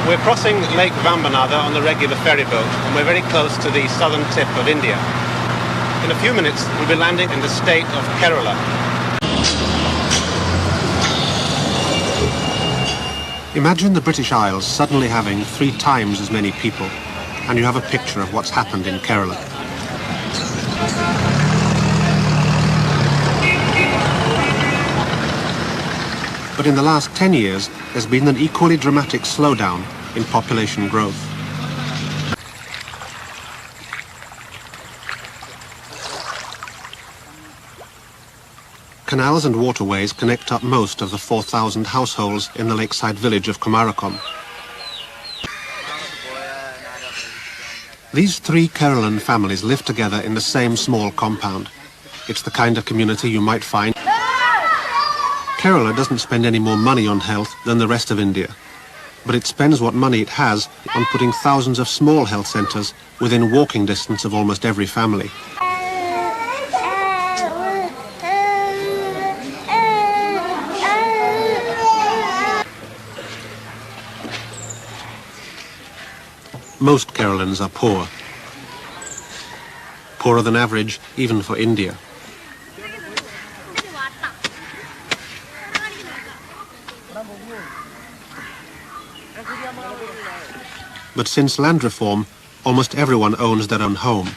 We're crossing Lake Vambanada on the regular ferry boat, and we're very close to the southern tip of India. In a few minutes, we'll be landing in the state of Kerala. Imagine the British Isles suddenly having 3 times as many people, and you have a picture of what's happened in Kerala. But in the last 10 years, there's been an equally dramatic slowdown in population growth. Canals and waterways connect up most of the 4,000 households in the lakeside village of KUMARAKOM. These 3 Keralan families live together in the same small compound. It's the kind of community you might find. Kerala doesn't spend any more money on health than the rest of India, but it spends what money it has on putting thousands of small health centres within walking distance of almost every family. Most Keralans are poor. Poorer than average, even for India. But since land reform, almost everyone owns their own home,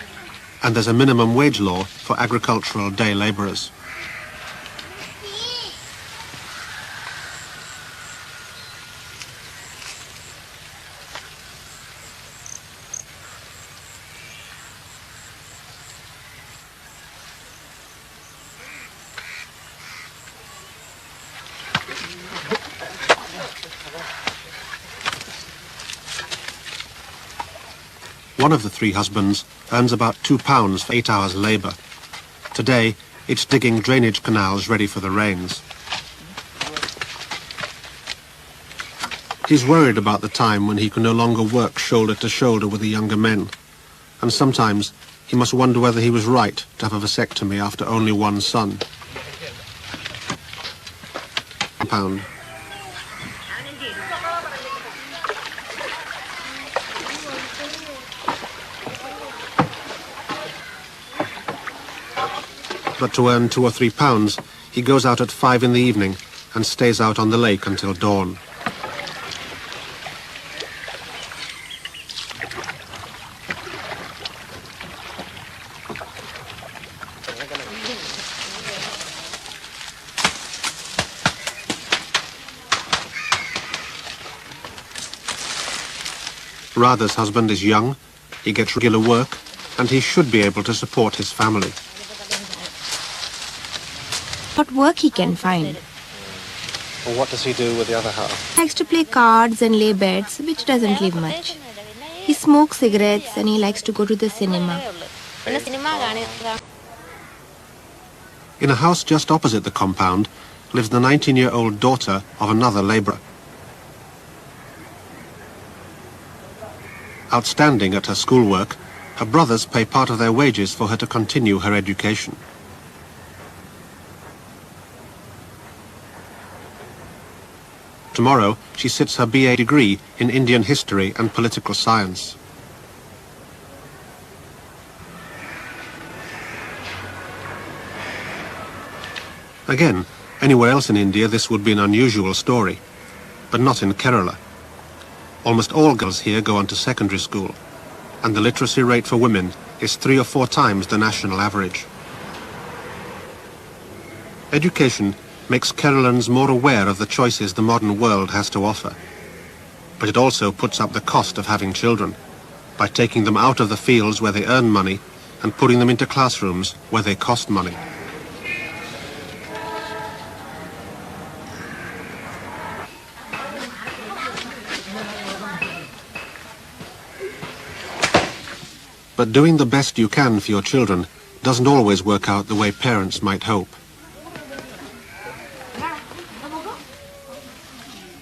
and there's a minimum wage law for agricultural day labourers. One of the 3 husbands earns about £2 for 8 hours labour. Today, it's digging drainage canals ready for the rains. He's worried about the time when he can no longer work shoulder to shoulder with the younger men. And sometimes he must wonder whether he was right to have a vasectomy after only 1 son. Compound. But to earn £2 or £3, he goes out at 5 in the evening and stays out on the lake until dawn. Radha's husband is young, he gets regular work, and he should be able to support his family. What work he can find. Well, what does he do with the other half? He likes to play cards and lay bets, which doesn't leave much. He smokes cigarettes and he likes to go to the cinema. In a house just opposite the compound lives the 19-year-old daughter of another labourer. Outstanding at her schoolwork, her brothers pay part of their wages for her to continue her education. Tomorrow, she sits her BA degree in Indian history and political science. Again, anywhere else in India this would be an unusual story, but not in Kerala. Almost all girls here go on to secondary school, and the literacy rate for women is 3 or 4 times the national average. Education makes Keralans more aware of the choices the modern world has to offer. But it also puts up the cost of having children, by taking them out of the fields where they earn money and putting them into classrooms where they cost money. But doing the best you can for your children doesn't always work out the way parents might hope.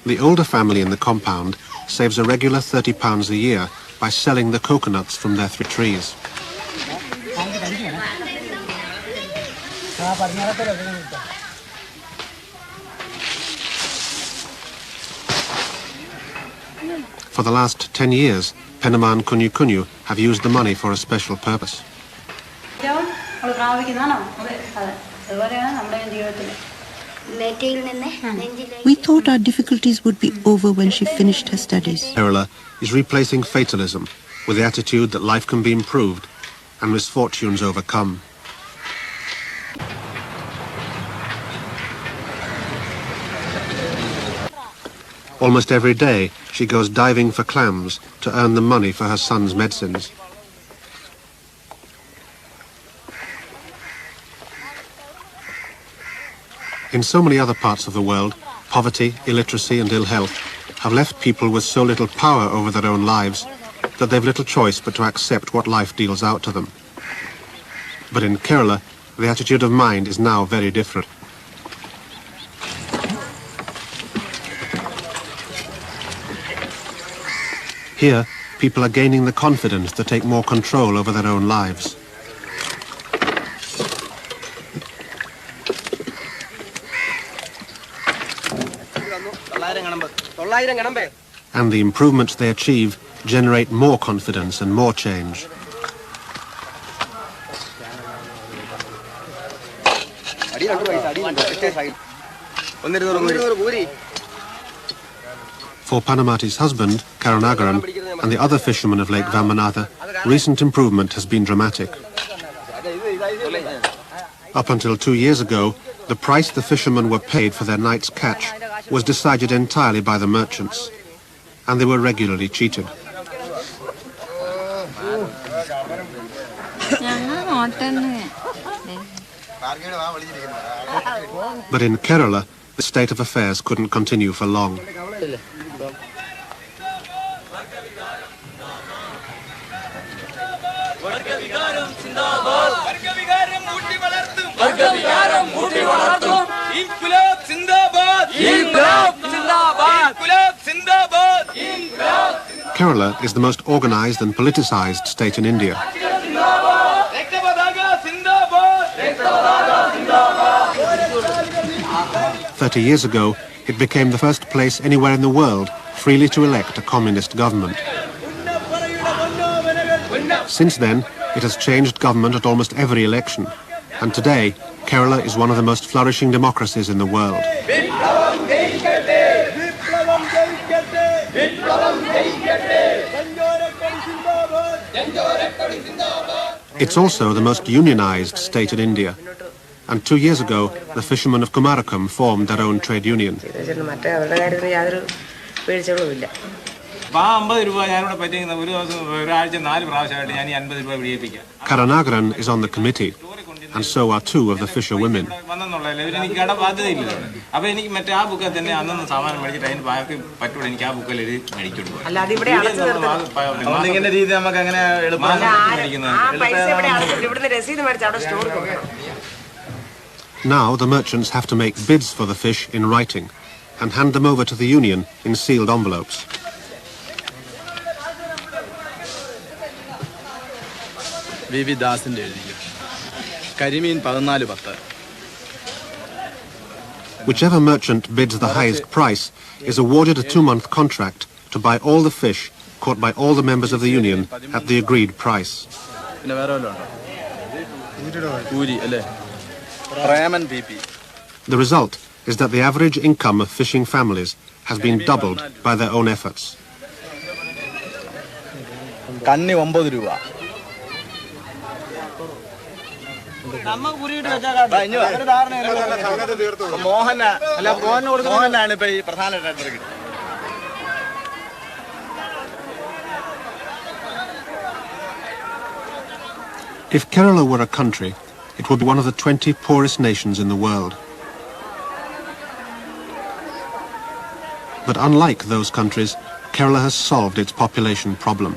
The older family in the compound saves a regular £30 a year by selling the coconuts from their 3 trees. For the last 10 years, Penama and Kunyu have used the money for a special purpose. We thought our difficulties would be over when she finished her studies. Kerala is replacing fatalism with the attitude that life can be improved and misfortunes overcome. Almost every day, she goes diving for clams to earn the money for her son's medicines. In so many other parts of the world, poverty, illiteracy and ill health have left people with so little power over their own lives that they've little choice but to accept what life deals out to them. But in Kerala, the attitude of mind is now very different. Here, people are gaining the confidence to take more control over their own lives. And the improvements they achieve generate more confidence and more change. For Panamati's husband, Karunagaran, and the other fishermen of Lake Vamanatha, recent improvement has been dramatic. Up until 2 years ago, the price the fishermen were paid for their night's catch was decided entirely by the merchants, and they were regularly cheated. But in Kerala, the state of affairs couldn't continue for long. Kerala is the most organized and politicized state in India. 30 years ago, it became the first place anywhere in the world freely to elect a communist government. Since then, it has changed government at almost every election, and today, Kerala is one of the most flourishing democracies in the world. It's also the most unionized state in India, and 2 years ago, the fishermen of KUMARAKOM formed their own trade union. Karunagaran is on the committee, and so are 2 of the fisher women. Now the merchants have to make bids for the fish in writing and hand them over to the union in sealed envelopes. Whichever merchant bids the highest price is awarded a 2-month contract to buy all the fish caught by all the members of the union at the agreed price. The result is that the average income of fishing families has been doubled by their own efforts. If Kerala were a country, it would be one of the 20 poorest nations in the world. But unlike those countries, Kerala has solved its population problem.